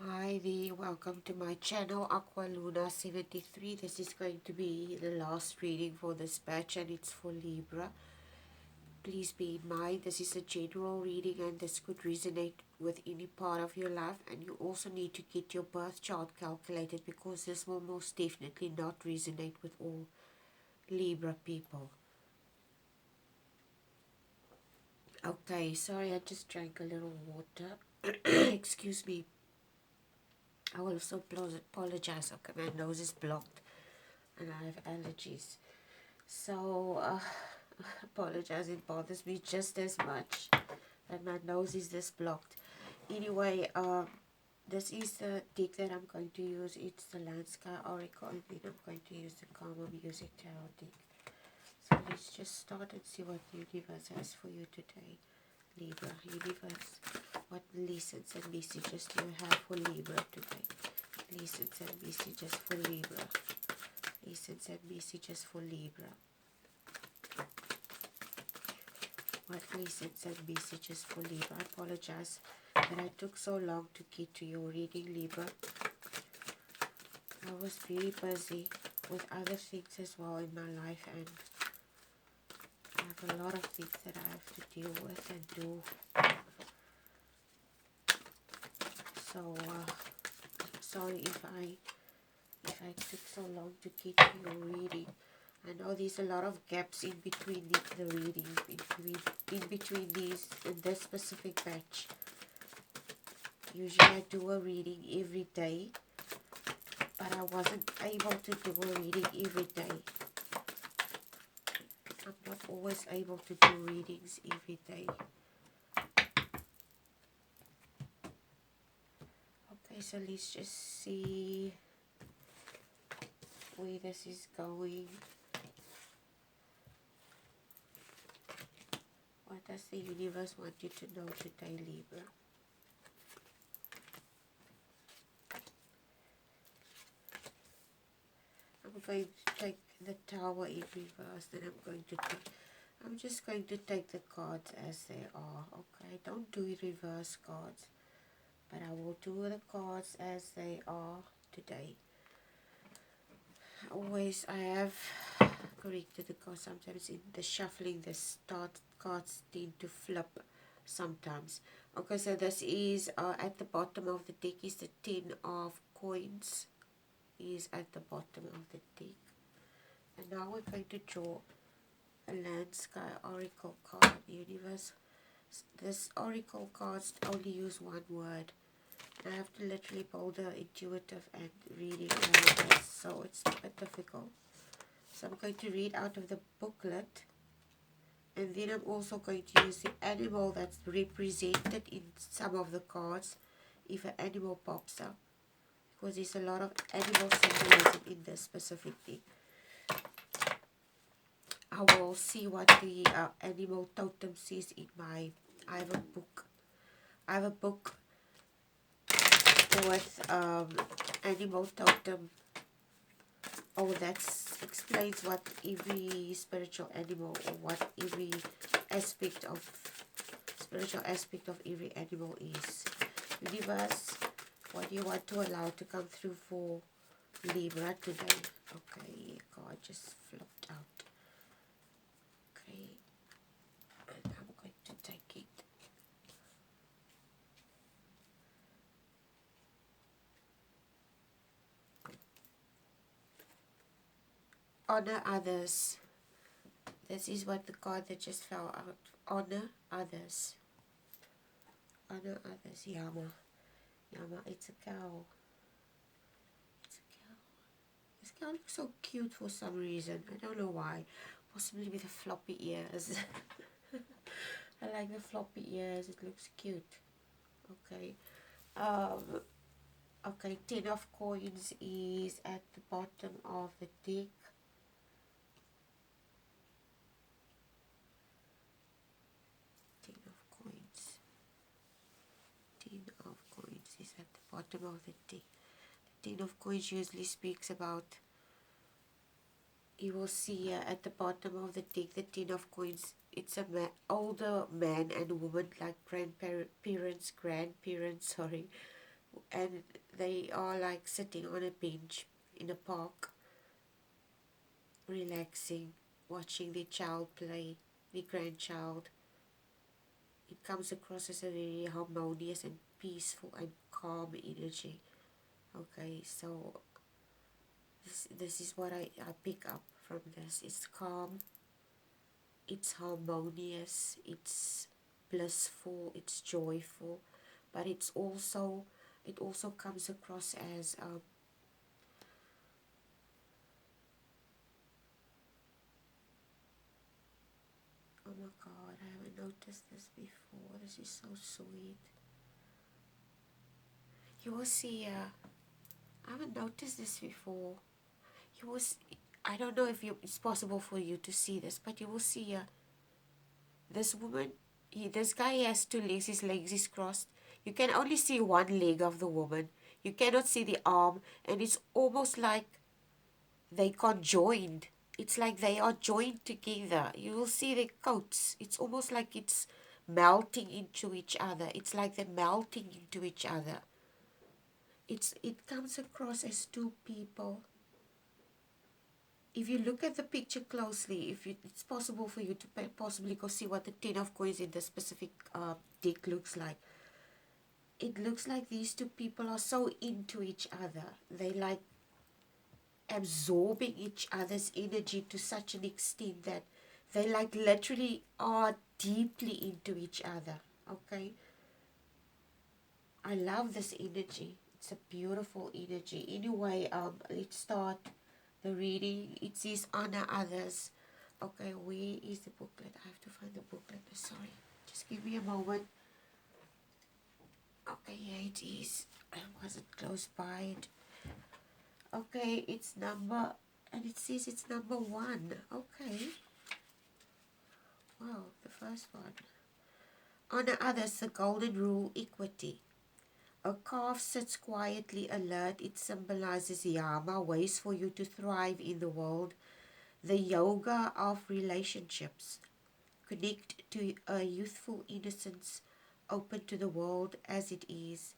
Hi there, welcome to my channel Aqua Luna 73. This is going to be the last reading for this batch and it's for Libra. Please be in mind this is a general reading and this could resonate with any part of your life, and you also need to get your birth chart calculated because this will most definitely not resonate with all Libra people. Okay, sorry, I just drank a little water. Excuse me. I will also apologize. Okay, my nose is blocked and I have allergies. So, apologize, it bothers me just as much that my nose is this blocked. Anyway, this is the deck that I'm going to use. It's the Land Sky Oracle, and then I'm going to use the Karma Music Tarot deck. So let's just start and see what the universe has for you today. Libra, universe, what lessons and messages do you have for Libra today? Lessons and messages for Libra. Lessons and messages for Libra. What lessons and messages for Libra? I apologize that I took so long to get to your reading, Libra. I was very busy with other things as well in my life, and I have a lot of things that I have to deal with and do. So, sorry if I took so long to get to your reading. I know there's a lot of gaps in between the readings, in between these, in this specific batch. Usually I do a reading every day, but I wasn't able to do a reading every day. I'm not always able to do readings every day. Okay, so let's just see where this is going. What does the universe want you to know today, Libra? I'm going to take the Tower in reverse, then I'm just going to take the cards as they are, okay? Don't do reverse cards, but I will do the cards as they are today. Always, I have corrected the cards. Sometimes in the shuffling, the cards tend to flip sometimes. Okay, so this is at the bottom of the deck is the 10 of coins. Is at the bottom of the deck. And now we're going to draw a Land Sky Oracle card. Universe, this Oracle cards only use one word. I have to literally build an intuitive and reading language, so it's a bit difficult. So I'm going to read out of the booklet, and then I'm also going to use the animal that's represented in some of the cards if an animal pops up, because there's a lot of animal symbolism in this specific thing. I will see what the animal totem says in my, I have a book with animal totem. Oh, that explains what every spiritual animal, or what every aspect of, spiritual aspect of every animal is. Universe, what do you want to allow to come through for Libra today? Okay, God just flopped out. Okay, and I'm going to take it. Honor others. This is what the card that just fell out. Honor others. Honor others. Yama. Yama, it's a cow. It's a cow. This cow looks so cute for some reason. I don't know why. Possibly with the floppy ears. I like the floppy ears. It looks cute. Okay. Okay, 10 of coins is at the bottom of the deck. 10 of coins. 10 of coins is at the bottom of the deck. The 10 of coins usually speaks about, you will see at the bottom of the deck, the 10 of coins, it's a older man and woman, like grandparents, sorry, and they are like sitting on a bench in a park, relaxing, watching their child play, their grandchild. It comes across as a very harmonious and peaceful and calm energy. Okay, so this is what I pick up from this. It's calm, it's harmonious, it's blissful, it's joyful, but it also comes across as oh my god, I haven't noticed this before. This is so sweet. You will see, I haven't noticed this before. You will see, I don't know if it's possible for you to see this, but you will see this woman, this guy has two legs, his legs is crossed. You can only see one leg of the woman. You cannot see the arm, and it's almost like they conjoined. It's like they are joined together. You will see their coats. It's almost like it's melting into each other. It's like they're melting into each other. It comes across as two people. If you look at the picture closely, it's possible for you to possibly go see what the 10 of coins in the specific deck looks like. It looks like these two people are so into each other. They like absorbing each other's energy to such an extent that they like literally are deeply into each other. Okay, I love this energy. It's a beautiful energy. Anyway, let's start the reading. It says honor others. Okay, where is the booklet? I have to find the booklet. Sorry, just give me a moment. Okay, here it is. Was it close by it? Okay, it's number, and it says it's number 1. Okay. Wow, the first one. Honor others, the golden rule, equity. A calf sits quietly alert. It symbolizes Yama, ways for you to thrive in the world. The yoga of relationships. Connect to a youthful innocence, open to the world as it is.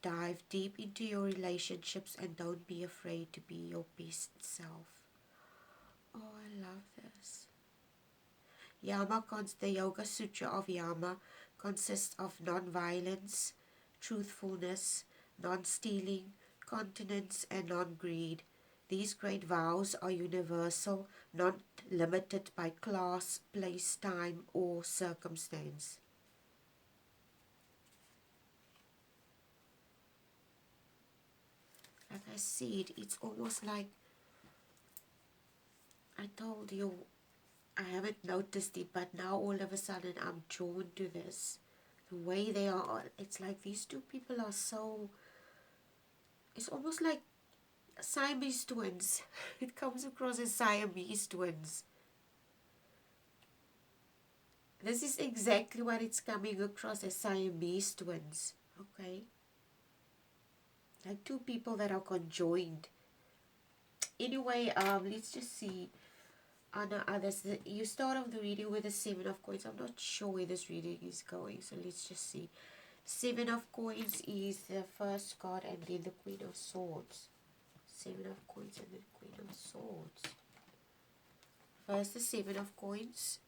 Dive deep into your relationships and don't be afraid to be your best self. Oh, I love this. The Yoga Sutra of Yama consists of non-violence, truthfulness, non-stealing, continence, and non-greed. These great vows are universal, not limited by class, place, time, or circumstance. Like I said, it's almost like I told you, I haven't noticed it, but now all of a sudden I'm drawn to this. The way they are, it's like these two people are so, it's almost like Siamese twins. It comes across as Siamese twins. This is exactly what it's coming across as, Siamese twins. Okay? Like two people that are conjoined. Anyway, let's just see. Honor others. You start off the reading with the 7 of coins. I'm not sure where this reading is going, so let's just see. 7 of coins is the first card, and then the Queen of Swords. 7 of coins and the Queen of Swords. First the 7 of coins,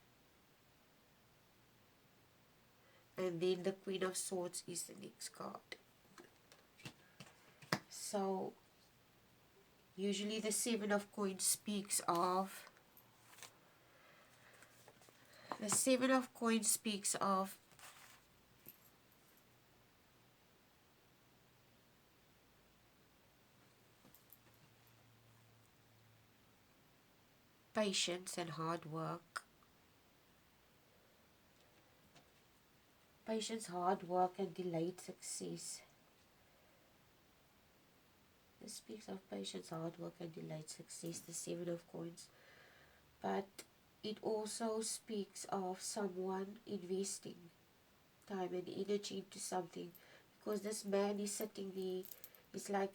and then the Queen of Swords is the next card. So usually the 7 of coins speaks of, the 7 of coins speaks of patience and hard work. Patience, hard work, and delayed success. This speaks of patience, hard work, and delayed success, the 7 of coins. But it also speaks of someone investing time and energy into something, because this man is sitting there, he's like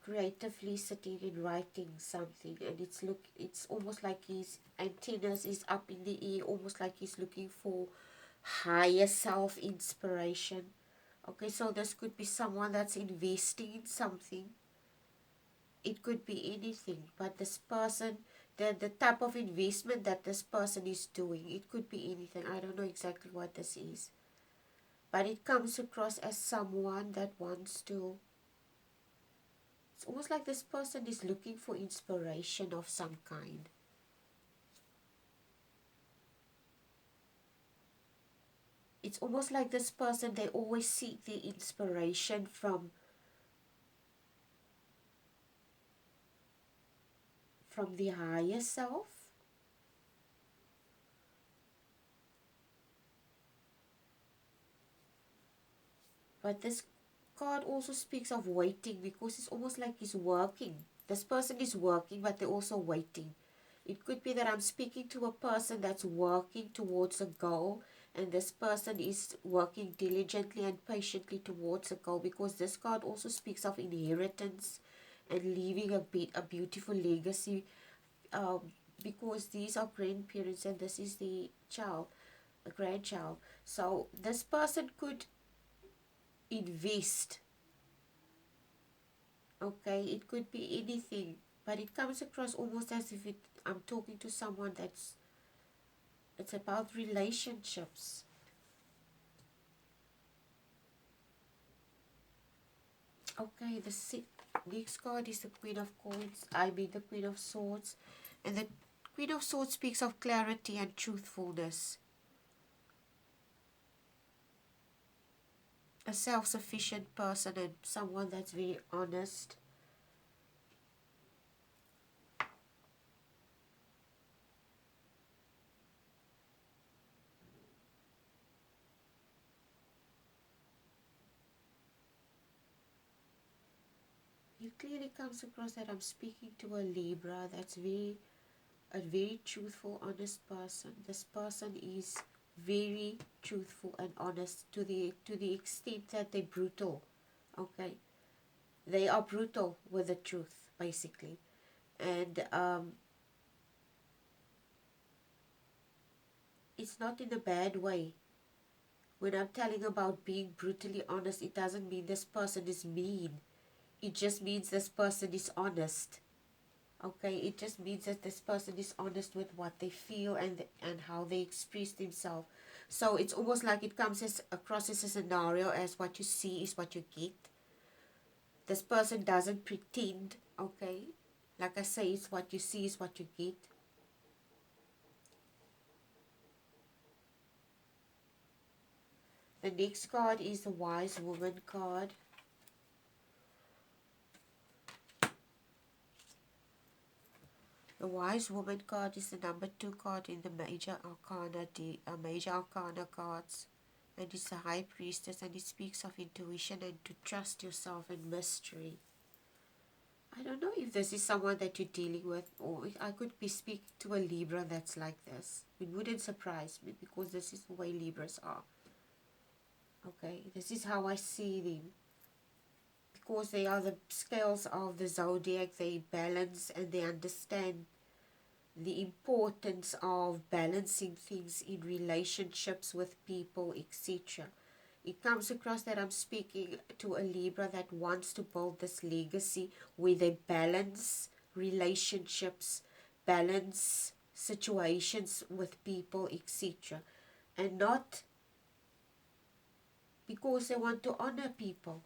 creatively sitting and writing something, and it's almost like his antennas is up in the air, almost like he's looking for higher self inspiration. Okay, so this could be someone that's investing in something. It could be anything, but this person, the type of investment that this person is doing, it could be anything. I don't know exactly what this is, but it comes across as someone that wants to, it's almost like this person is looking for inspiration of some kind. It's almost like this person, they always seek the inspiration from the higher self. But this card also speaks of waiting, because it's almost like he's working. This person is working, but they're also waiting. It could be that I'm speaking to a person that's working towards a goal, and this person is working diligently and patiently towards a goal, because this card also speaks of inheritance and leaving a beautiful legacy, because these are grandparents and this is the child, a grandchild. So this person could invest. Okay, it could be anything, but it comes across almost as if I'm talking to someone it's about relationships. Okay, next card is the Queen of Coins. I mean the Queen of Swords, and the Queen of Swords speaks of clarity and truthfulness. A self-sufficient person and someone that's very honest. It clearly comes across that I'm speaking to a Libra that's a very truthful, honest person. This person is very truthful and honest to the extent that they're brutal. Okay, they are brutal with the truth, basically, and it's not in a bad way. When I'm telling about being brutally honest, it doesn't mean this person is mean. It just means this person is honest. Okay, it just means that this person is honest with what they feel and how they express themselves. So it's almost like it comes across as a scenario as what you see is what you get. This person doesn't pretend. Okay, like I say, it's what you see is what you get. The next card is the Wise Woman card. The Wise Woman card is the number 2 card in the Major Arcana cards, and it's the High Priestess, and it speaks of intuition and to trust yourself in mystery. I don't know if this is someone that you're dealing with, or if I could be speaking to a Libra that's like this. It wouldn't surprise me, because this is the way Libras are. Okay, this is how I see them. Because they are the scales of the zodiac, they balance and they understand the importance of balancing things in relationships with people, etc. It comes across that I'm speaking to a Libra that wants to build this legacy where they balance relationships, balance situations with people, etc. And not because they want to honor people.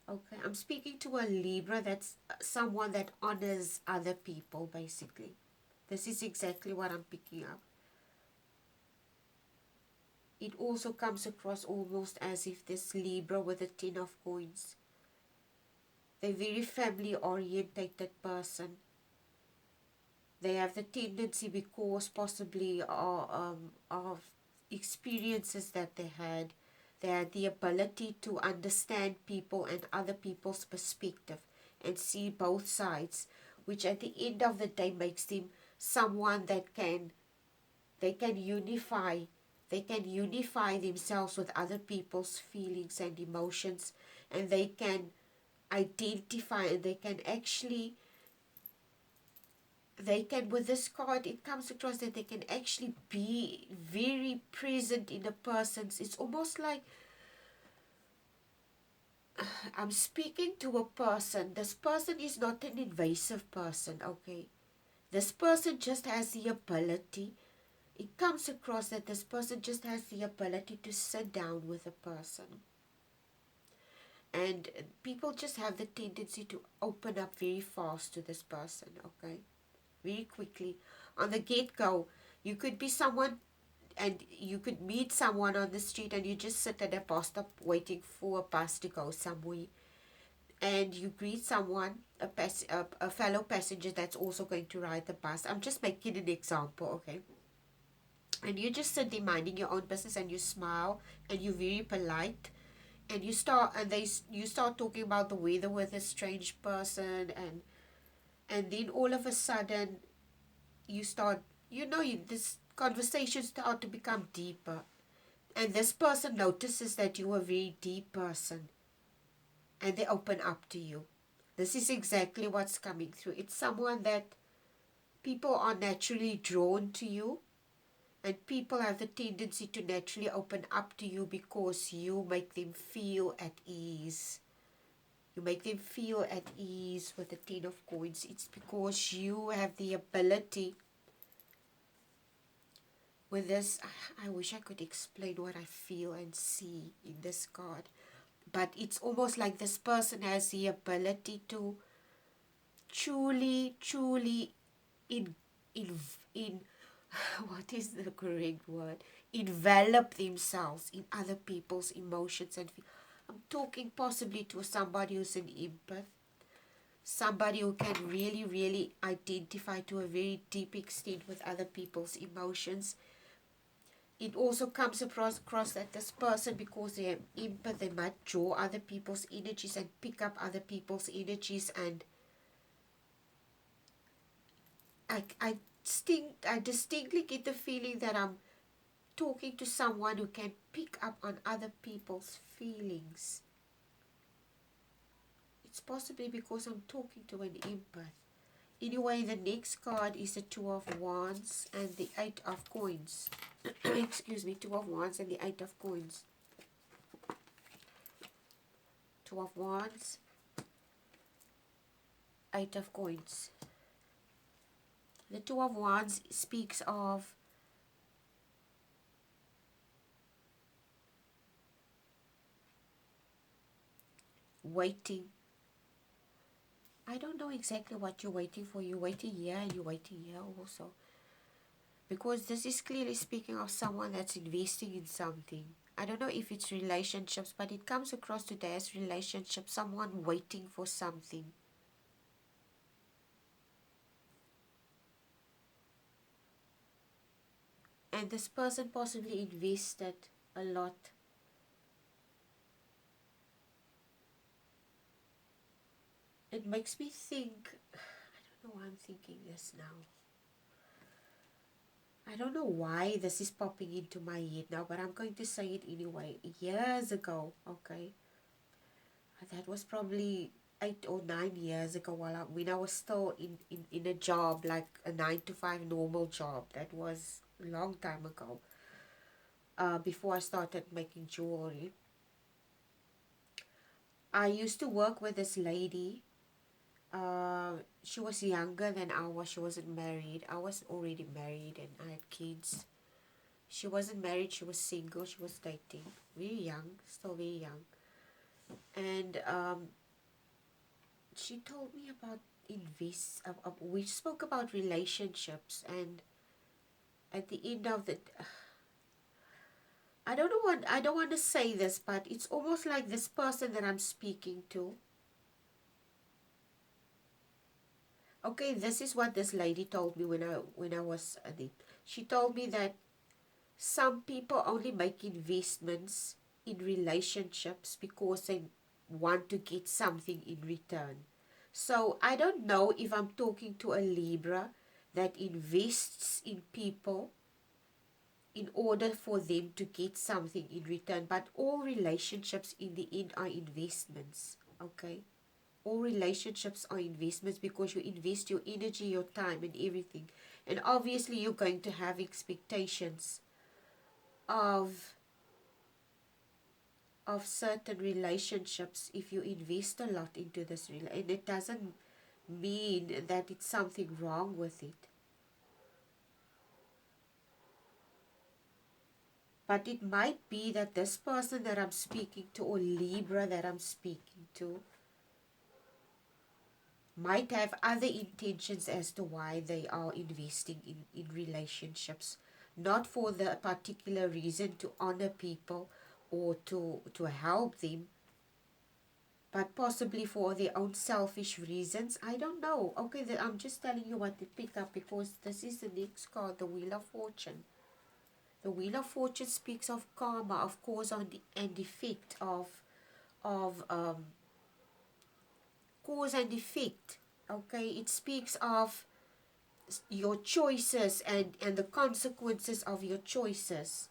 Okay, I'm speaking to a Libra that's someone that honors other people, basically. This is exactly what I'm picking up. It also comes across almost as if this Libra with a 10 of coins, they're a very family orientated person. They have the tendency, because possibly of experiences that they had the ability to understand people and other people's perspective and see both sides, which at the end of the day makes them someone that they can unify themselves with other people's feelings and emotions, and they can identify, and they can with this card it comes across that they can actually be very present in a person's, it's almost like I'm speaking to a person. This person is not an invasive person, okay? This person just has the ability. It comes across that this person just has the ability to sit down with a person. And people just have the tendency to open up very fast to this person, okay? Very quickly. On the get-go, you could be someone and you could meet someone on the street and you just sit at a bus stop waiting for a bus to go somewhere. And you greet someone, a fellow passenger that's also going to ride the bus. I'm just making an example, okay? And you just sit there minding your own business and you smile and you're very polite and you start talking about the weather with a strange person, and then all of a sudden you start, this conversation start to become deeper, and this person notices that you're a very deep person and they open up to you. This is exactly what's coming through. It's someone that people are naturally drawn to you, and people have the tendency to naturally open up to you because you make them feel at ease. You make them feel at ease with the Ten of Coins. It's because you have the ability with this. I wish I could explain what I feel and see in this card. But it's almost like this person has the ability to truly, truly in what is the correct word? Envelop themselves in other people's emotions and I'm talking possibly to somebody who's an empath, somebody who can really, really identify to a very deep extent with other people's emotions. It also comes across that this person, because they're empath, they might draw other people's energies and pick up other people's energies, and I distinctly get the feeling that I'm talking to someone who can pick up on other people's feelings. It's possibly because I'm talking to an empath. Anyway, the next card is the Two of Wands and the Eight of Coins. Excuse me, Two of Wands and the Eight of Coins. Two of Wands, Eight of Coins. The Two of Wands speaks of waiting. I don't know exactly what you're waiting for. You're waiting here and you're waiting here also. Because this is clearly speaking of someone that's investing in something. I don't know if it's relationships, but it comes across today as relationships, someone waiting for something. And this person possibly invested a lot. It makes me think, I don't know why I'm thinking this now. I don't know why this is popping into my head now, but I'm going to say it anyway. Years ago, okay, that was probably 8 or 9 years ago, when I was still in a job, like a 9 to 5 normal job. That was a long time ago, before I started making jewelry. I used to work with this lady. She was younger than I was. She wasn't married. I was already married and I had kids. She wasn't married. She was single. She was dating. Very young. Still very young. And she told me about we spoke about relationships, and at the end of the I don't want to say this, but it's almost like this person that I'm speaking to. Okay, this is what this lady told me when I was she told me that some people only make investments in relationships because they want to get something in return. So I don't know if I'm talking to a Libra that invests in people in order for them to get something in return. But all relationships in the end are investments, okay? All relationships are investments because you invest your energy, your time and everything. And obviously you're going to have expectations of of certain relationships if you invest a lot into this and it doesn't mean that it's something wrong with it. But it might be that this person that I'm speaking to, or Libra that I'm speaking to, might have other intentions as to why they are investing in relationships. Not for the particular reason to honor people or to help them, but possibly for their own selfish reasons. I don't know. Okay, I'm just telling you what to pick up, because this is the next card, the Wheel of Fortune. The Wheel of Fortune speaks of karma, of cause and effect, of cause and effect. Okay, it speaks of your choices and the consequences of your choices.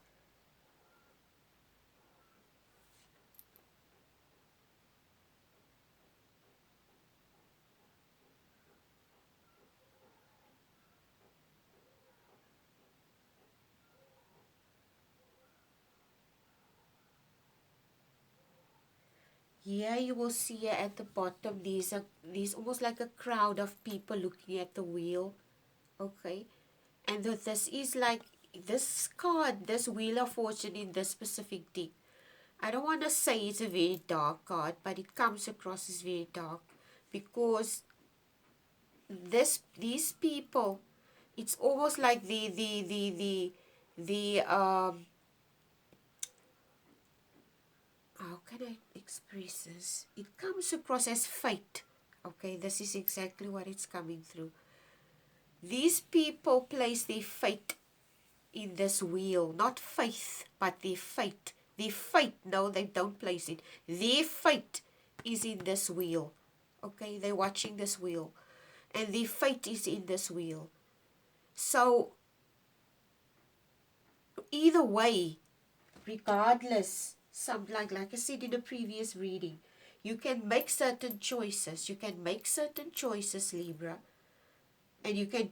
Here you will see at the bottom, there's almost like a crowd of people looking at the wheel. Okay, and this is like this card, this Wheel of Fortune in this specific deck. I don't want to say it's a very dark card, but it comes across as very dark, because these people, it's almost like the how can I express this? It comes across as fate. Okay, this is exactly what it's coming through. These people place their fate in this wheel, not faith, but their fate. Their fate, no, they don't place it. Their fate is in this wheel. Okay, they're watching this wheel, and their fate is in this wheel. So, either way, regardless, like I said in the previous reading, you can make certain choices. You can make certain choices, Libra, and you can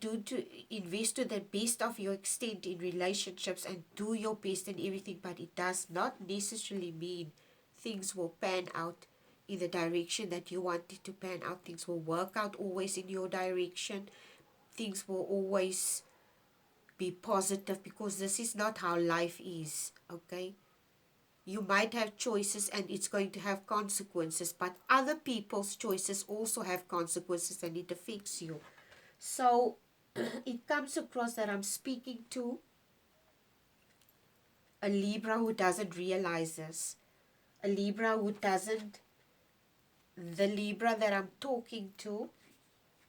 invest to the best of your extent in relationships and do your best in everything, but it does not necessarily mean things will pan out in the direction that you want it to pan out. Things will work out always in your direction. Things will always be positive, because this is not how life is. Okay, you might have choices and it's going to have consequences, but other people's choices also have consequences and it affects you. So it comes across that I'm speaking to a Libra who doesn't realize this. A Libra who doesn't, the Libra that I'm talking to,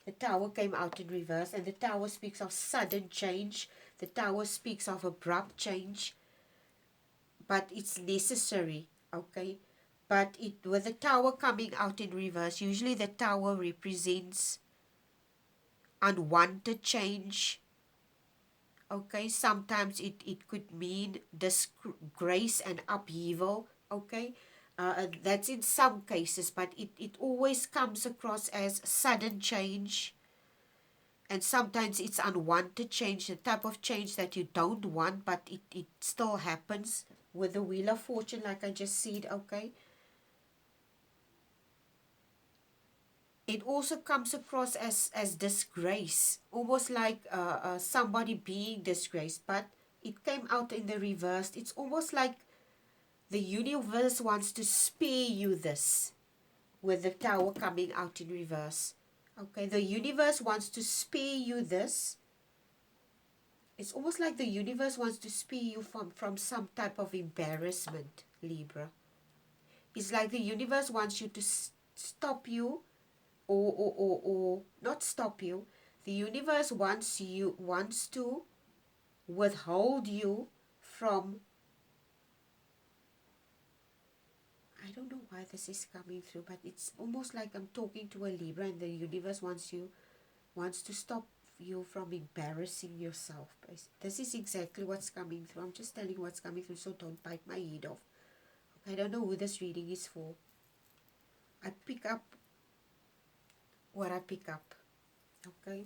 the Tower came out in reverse, and the Tower speaks of sudden change. The Tower speaks of abrupt change, but it's necessary, okay? But with the Tower coming out in reverse, usually the Tower represents unwanted change. Okay, sometimes it could mean disgrace and upheaval. Okay, that's in some cases, but it always comes across as sudden change, and sometimes it's unwanted change, the type of change that you don't want, but it still happens with the Wheel of Fortune, like I just said. Okay, it also comes across as disgrace, almost like somebody being disgraced, but it came out in the reverse. It's almost like the universe wants to spare you this, with the Tower coming out in reverse. Okay, the universe wants to spare you this. It's almost like the universe wants to spare you from some type of embarrassment, Libra. It's like the universe wants you to stop you, or not stop you. The universe wants to withhold you from, I don't know why this is coming through, but it's almost like I'm talking to a Libra, and the universe wants to stop you from embarrassing yourself. This is exactly what's coming through. I'm just telling you what's coming through, so don't bite my head off. Okay, I don't know who this reading is for. I pick up what I pick up. Okay,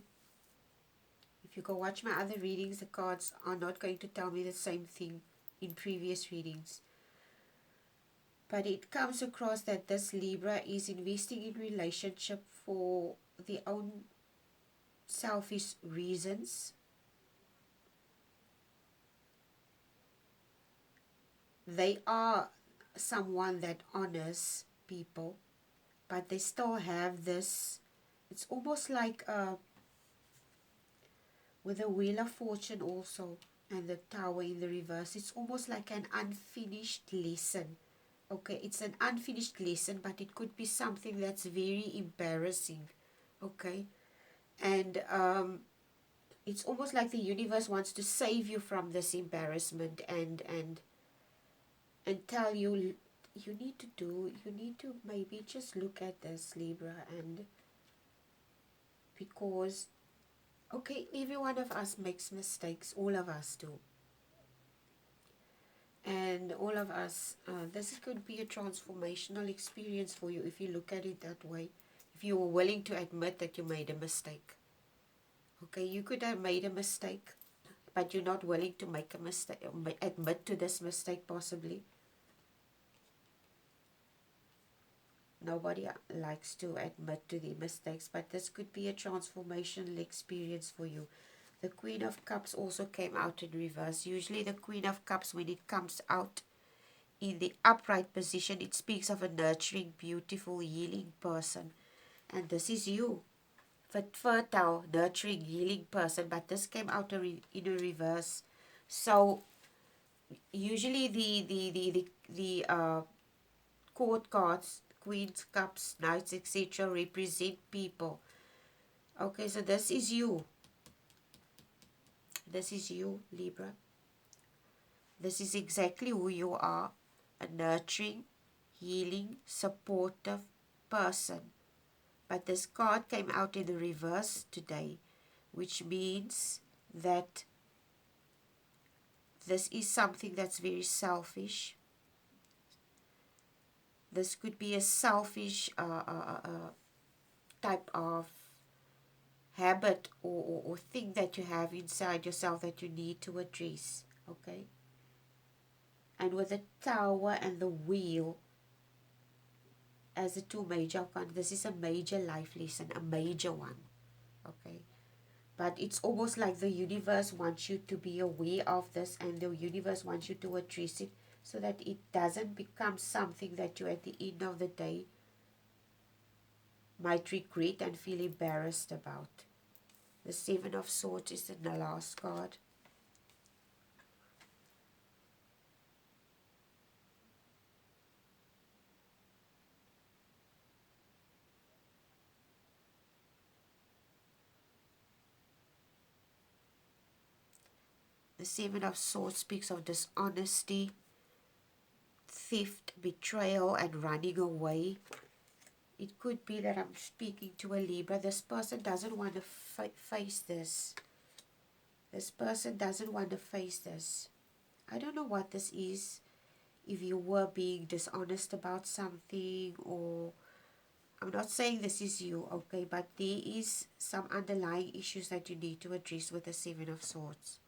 if you go watch my other readings, the cards are not going to tell me the same thing in previous readings. But it comes across that this Libra is investing in relationship for their own selfish reasons. They are someone that honors people, but they still have this, it's almost like with the Wheel of Fortune also and the Tower in the reverse, it's almost like an unfinished lesson. Okay, it's an unfinished lesson, but it could be something that's very embarrassing. Okay, and it's almost like the universe wants to save you from this embarrassment and tell you, you need to maybe just look at this, Libra, and because, okay, every one of us makes mistakes, all of us do. And all of us, this could be a transformational experience for you if you look at it that way. If you are willing to admit that you made a mistake. Okay, you could have made a mistake, but you're not willing to make a mistake, admit to this mistake possibly. Nobody likes to admit to their mistakes, but this could be a transformational experience for you. The Queen of Cups also came out in reverse. Usually the Queen of Cups, when it comes out in the upright position, it speaks of a nurturing, beautiful, healing person. And this is you, fertile, nurturing, healing person. But this came out in a reverse. So usually the court cards, Queens, Cups, Knights, etc. represent people. Okay, so this is you. This is you, Libra. This is exactly who you are. A nurturing, healing, supportive person. But this card came out in the reverse today, which means that this is something that's very selfish. This could be a selfish type of habit or thing that you have inside yourself that you need to address. Okay? And with the Tower and the Wheel as the two major arcana, this is a major life lesson, a major one. Okay? But it's almost like the universe wants you to be aware of this, and the universe wants you to address it so that it doesn't become something that you at the end of the day might regret and feel embarrassed about. The Seven of Swords is the last card. The Seven of Swords speaks of dishonesty, theft, betrayal, and running away. It could be that I'm speaking to a Libra. This person doesn't want to face this. This person doesn't want to face this. I don't know what this is. If you were being dishonest about something, or I'm not saying this is you, okay, but there is some underlying issues that you need to address with the Seven of Swords.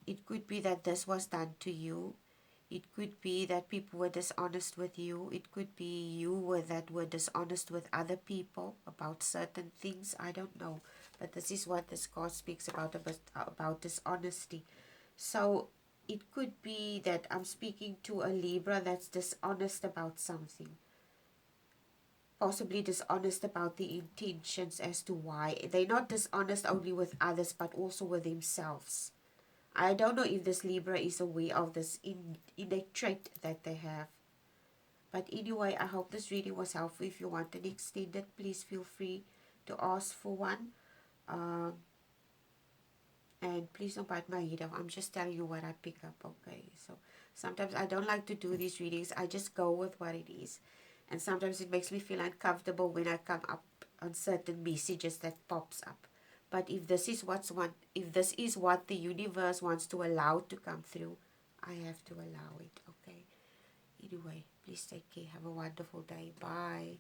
It could be that this was done to you. It could be that people were dishonest with you. It could be you that were dishonest with other people about certain things. I don't know. But this is what this card speaks about dishonesty. So it could be that I'm speaking to a Libra that's dishonest about something. Possibly dishonest about the intentions as to why. They're not dishonest only with others, but also with themselves. I don't know if this Libra is aware of this innate trait that they have. But anyway, I hope this reading was helpful. If you want an extended, please feel free to ask for one. And please don't bite my head off. I'm just telling you what I pick up, okay? So sometimes I don't like to do these readings. I just go with what it is. And sometimes it makes me feel uncomfortable when I come up on certain messages that pops up. But if this is what the universe wants to allow to come through, I have to allow it, okay? Anyway, please take care. Have a wonderful day. Bye.